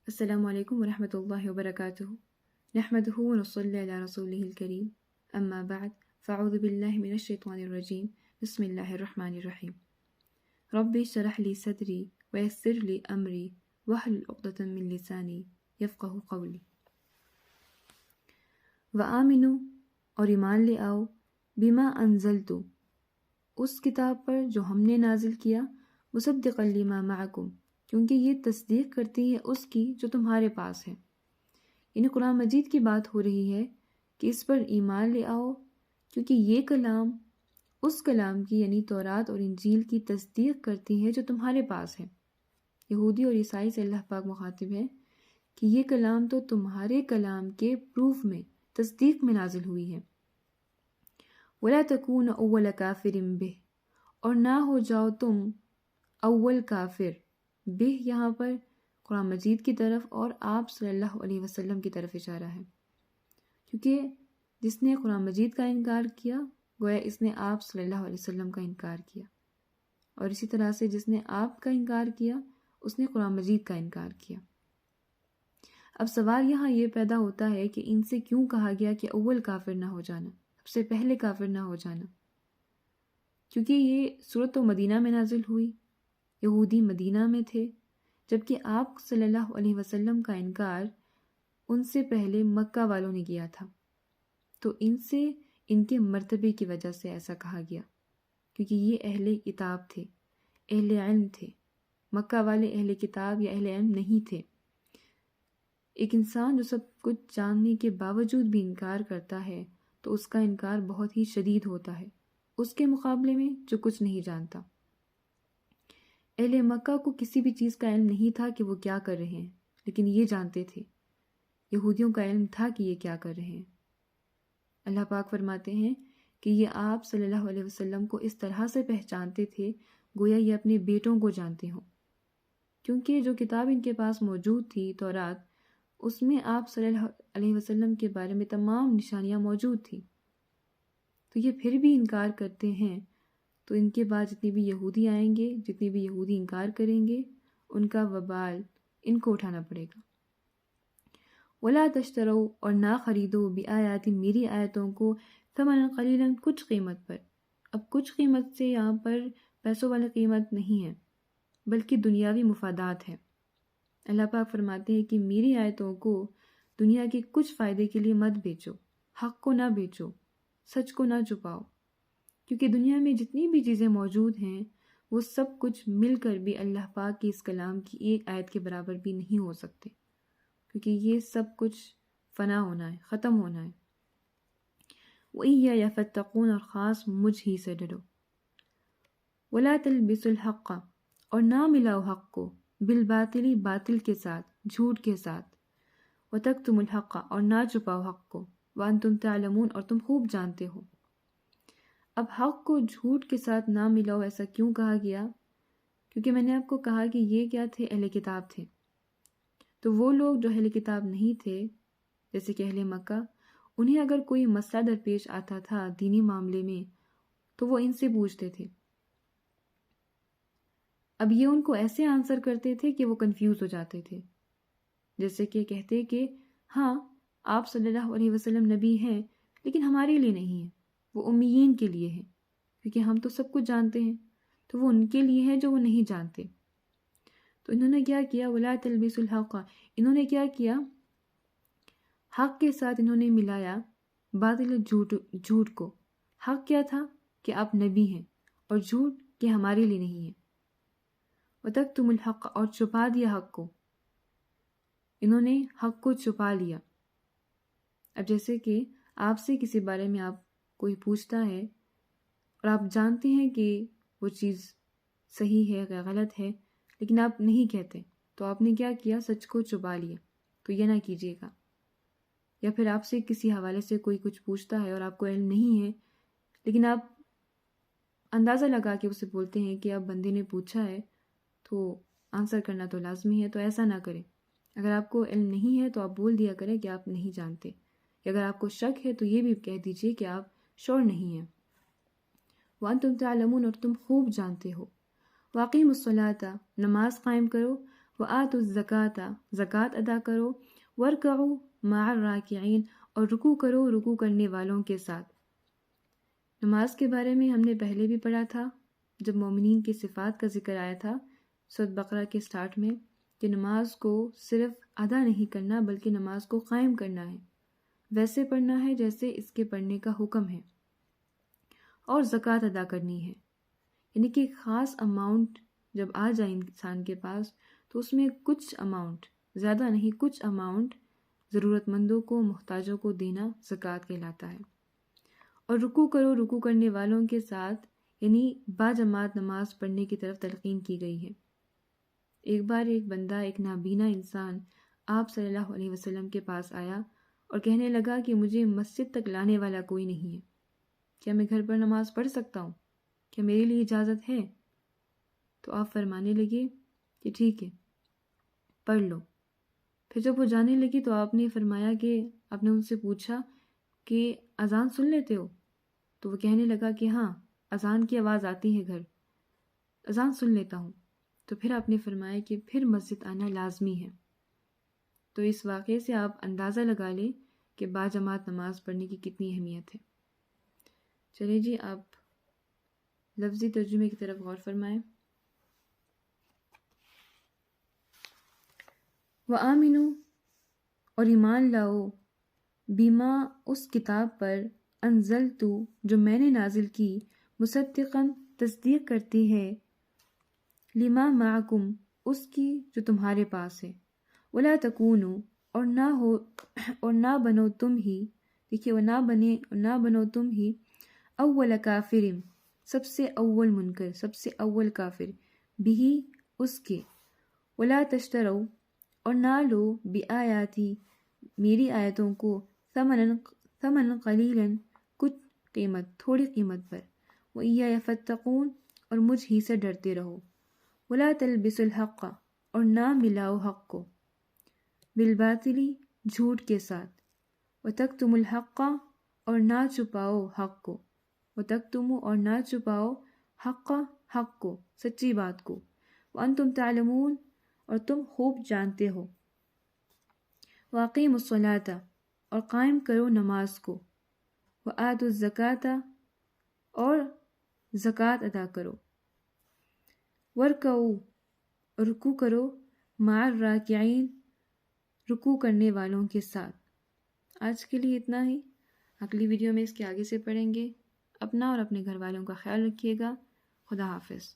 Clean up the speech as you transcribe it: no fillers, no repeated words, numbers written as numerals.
السلام علیکم ورحمۃ اللہ وبرکاتہ نحمدہ ونصلی علی رسولہ الکریم اما بعد فاعوذ باللہ من الشیطان الرجیم بسم اللہ الرحمن الرحیم رب اشرح لی صدری ویسر لی امری واحلل عقدۃ من لسانی یفقہوا قولی وآمنوا اور ایمان لے آؤ بما انزلت اس کتاب پر جو ہم نے نازل کیا مصدقا لما معکم کیونکہ یہ تصدیق کرتی ہے اس کی جو تمہارے پاس ہے، یعنی قرآن مجید کی بات ہو رہی ہے کہ اس پر ایمان لے آؤ کیونکہ یہ کلام اس کلام کی یعنی تورات اور انجیل کی تصدیق کرتی ہے جو تمہارے پاس ہے۔ یہودی اور عیسائی سے اللہ پاک مخاطب ہے کہ یہ کلام تو تمہارے کلام کے پروف میں تصدیق میں نازل ہوئی ہے۔ وَلَا تَكُونَ أَوَّلَ كَافِرٍ بِهِ اور نہ ہو جاؤ تم اول کافر، بہ یہاں پر قرآن مجید کی طرف اور آپ صلی اللہ علیہ وسلم کی طرف اشارہ ہے، کیونکہ جس نے قرآن مجید کا انکار کیا گویا اس نے آپ صلی اللہ علیہ وسلم کا انکار کیا، اور اسی طرح سے جس نے آپ کا انکار کیا اس نے قرآن مجید کا انکار کیا۔ اب سوال یہاں یہ پیدا ہوتا ہے کہ ان سے کیوں کہا گیا کہ اول کافر نہ ہو جانا، سب سے پہلے کافر نہ ہو جانا؟ کیونکہ یہ سورت تو مدینہ میں نازل ہوئی، یہودی مدینہ میں تھے، جبکہ آپ صلی اللہ علیہ وسلم کا انکار ان سے پہلے مکہ والوں نے کیا تھا، تو ان سے ان کے مرتبے کی وجہ سے ایسا کہا گیا، کیونکہ یہ اہل کتاب تھے، اہل علم تھے، مکہ والے اہل کتاب یا اہل علم نہیں تھے۔ ایک انسان جو سب کچھ جاننے کے باوجود بھی انکار کرتا ہے تو اس کا انکار بہت ہی شدید ہوتا ہے اس کے مقابلے میں جو کچھ نہیں جانتا۔ اہل مکہ کو کسی بھی چیز کا علم نہیں تھا کہ وہ کیا کر رہے ہیں، لیکن یہ جانتے تھے، یہودیوں کا علم تھا کہ یہ کیا کر رہے ہیں۔ اللہ پاک فرماتے ہیں کہ یہ آپ صلی اللہ علیہ وسلم کو اس طرح سے پہچانتے تھے گویا یہ اپنے بیٹوں کو جانتے ہوں، کیونکہ جو کتاب ان کے پاس موجود تھی تورات، اس میں آپ صلی اللہ علیہ وسلم کے بارے میں تمام نشانیاں موجود تھیں، تو یہ پھر بھی انکار کرتے ہیں، تو ان کے بعد جتنے بھی یہودی آئیں گے، جتنے بھی یہودی انکار کریں گے، ان کا وبال ان کو اٹھانا پڑے گا۔ وَلَا تَشْتَرَوْا اور نہ خریدو بِآیَاتِ میری آیتوں کو ثَمَنًا قَلِيلًا کچھ قیمت پر۔ اب کچھ قیمت سے یہاں پر پیسوں والی قیمت نہیں ہے بلکہ دنیاوی مفادات ہے۔ اللہ پاک فرماتے ہیں کہ میری آیتوں کو دنیا کے کچھ فائدے کے لیے مت بیچو، حق کو نہ بیچو، سچ کو نہ چھپاؤ، کیونکہ دنیا میں جتنی بھی چیزیں موجود ہیں وہ سب کچھ مل کر بھی اللہ پاک کی اس کلام کی ایک آیت کے برابر بھی نہیں ہو سکتے، کیونکہ یہ سب کچھ فنا ہونا ہے، ختم ہونا ہے۔ وَإِيَّايَ فَاتَّقُونَ اور خاص مجھ ہی سے ڈرو۔ وَلَا تَلْبِسُوا الْحَقَّ اور نہ ملاؤ حق کو بالباطل باطل کے ساتھ، جھوٹ کے ساتھ، وَتَكْتُمُوا الْحَقَّ اور نہ چھپاؤ حق کو، وَأَنْتُمْ تَعْلَمُونَ اور تم خوب جانتے ہو۔ اب حق کو جھوٹ کے ساتھ نہ ملاؤ ایسا کیوں کہا گیا؟ کیونکہ میں نے آپ کو کہا کہ یہ کیا تھے؟ اہل کتاب تھے، تو وہ لوگ جو اہل کتاب نہیں تھے جیسے کہ اہل مکہ، انہیں اگر کوئی مسئلہ درپیش آتا تھا دینی معاملے میں تو وہ ان سے پوچھتے تھے۔ اب یہ ان کو ایسے آنسر کرتے تھے کہ وہ کنفیوز ہو جاتے تھے، جیسے کہ کہتے کہ ہاں آپ صلی اللہ علیہ وسلم نبی ہیں لیکن ہمارے لیے نہیں ہے، وہ امیین کے لیے ہے، کیونکہ ہم تو سب کچھ جانتے ہیں، تو وہ ان کے لیے ہے جو وہ نہیں جانتے۔ تو انہوں نے کیا کیا؟ وَلَا تَلْبِسُوا الْحَقَّ، انہوں نے کیا کیا؟ حق کے ساتھ انہوں نے ملایا باطل جھوٹ کو۔ حق کیا تھا کہ آپ نبی ہیں، اور جھوٹ کہ ہمارے لیے نہیں ہے۔ وَتَكْتُمُوا الْحَقَّ اور چھپا دیا حق کو، انہوں نے حق کو چھپا لیا۔ اب جیسے کہ آپ سے کسی بارے میں آپ کوئی پوچھتا ہے اور آپ جانتے ہیں کہ وہ چیز صحیح ہے یا غلط ہے لیکن آپ نہیں کہتے، تو آپ نے کیا کیا؟ سچ کو چھپا لیا۔ تو یہ نہ کیجیے گا۔ یا پھر آپ سے کسی حوالے سے کوئی کچھ پوچھتا ہے اور آپ کو علم نہیں ہے لیکن آپ اندازہ لگا کے اسے بولتے ہیں کہ اب بندے نے پوچھا ہے تو آنسر کرنا تو لازمی ہے، تو ایسا نہ کریں۔ اگر آپ کو علم نہیں ہے تو آپ بول دیا کریں کہ آپ نہیں جانتے، یا اگر آپ کو شک ہے تو یہ بھی کہہ دیجئے کہ آپ شور نہیں ہیں۔ وَأَنْتُمْ تَعْلَمُونَ اور تم خوب جانتے ہو۔ وَأَقِیمُوا الصَّلَاةَ نماز قائم کرو، وآتوا الزکاۃ، زکوٰۃ ادا کرو، ورکعوا مع الراکعین، اور رکوع کرو رکوع کرنے والوں کے ساتھ۔ نماز کے بارے میں ہم نے پہلے بھی پڑھا تھا جب مومنین کی صفات کا ذکر آیا تھا سورۃ بقرہ کے سٹارٹ میں، کہ نماز کو صرف ادا نہیں کرنا بلکہ نماز کو قائم کرنا ہے، ویسے پڑھنا ہے جیسے اس کے پڑھنے کا حکم ہے، اور زکوٰۃ ادا کرنی ہے، یعنی کہ ایک خاص اماؤنٹ جب آ جائے انسان کے پاس تو اس میں کچھ اماؤنٹ، زیادہ نہیں کچھ اماؤنٹ ضرورت مندوں کو، محتاجوں کو دینا زکوٰۃ کہلاتا ہے۔ اور رکوع کرو رکوع کرنے والوں کے ساتھ، یعنی باجماعت نماز پڑھنے کی طرف تلقین کی گئی ہے۔ ایک بار ایک بندہ، ایک نابینا انسان آپ صلی اللہ علیہ وسلم کے پاس آیا اور کہنے لگا کہ مجھے مسجد تک لانے والا کوئی نہیں ہے، کیا میں گھر پر نماز پڑھ سکتا ہوں؟ کیا میرے لیے اجازت ہے؟ تو آپ فرمانے لگے کہ ٹھیک ہے، پڑھ لو۔ پھر جب وہ جانے لگی تو آپ نے فرمایا کہ آپ نے ان سے پوچھا کہ اذان سن لیتے ہو؟ تو وہ کہنے لگا کہ ہاں، اذان کی آواز آتی ہے گھر، اذان سن لیتا ہوں۔ تو پھر آپ نے فرمایا کہ پھر مسجد آنا لازمی ہے۔ تو اس واقعے سے آپ اندازہ لگا لیں کہ باجماعت نماز پڑھنے کی کتنی اہمیت ہے۔ چلیں جی، آپ لفظی ترجمے کی طرف غور فرمائیں۔ وآمنو، اور ایمان لاؤ، بیما، اس کتاب پر، انزلتو، جو میں نے نازل کی، مصدقاً، تصدیق کرتی ہے، لما معکم، اس کی جو تمہارے پاس ہے، ولا تکونو، اور نہ بنو تم ہی، دیکھیے، نہ بنو تم ہی، اول کافر، سب سے اول منکر، سب سے اول کافر، بھی، اس کے، ولا تشترو، اور نہ لو، بآیاتی، میری آیتوں کو، ثمنا قلیلا، کچھ قیمت، تھوڑی قیمت پر، وإیایا فاتقون، اور مجھ ہی سے ڈرتے رہو، ولا تلبسوا الحق، اور نہ ملاؤ حق کو، بالباطل، جھوٹ کے ساتھ، وتکتموا الحق، اور نہ چھپاؤ حق کو، وتکتموا، اور نہ چھپاؤ، حق کو، سچی بات کو، وانتم تعلمون، اور تم خوب جانتے ہو، واقیموا الصلاۃ، اور قائم کرو نماز کو، وآتوا الزکاۃ، اور زکوٰۃ ادا کرو، ورکعوا، اور رکوع کرو، مع الراکعین، رکوع کرنے والوں کے ساتھ۔ آج کے لیے اتنا ہی، اگلی ویڈیو میں اس کے آگے سے پڑھیں گے۔ اپنا اور اپنے گھر والوں کا خیال رکھیے گا۔ خدا حافظ۔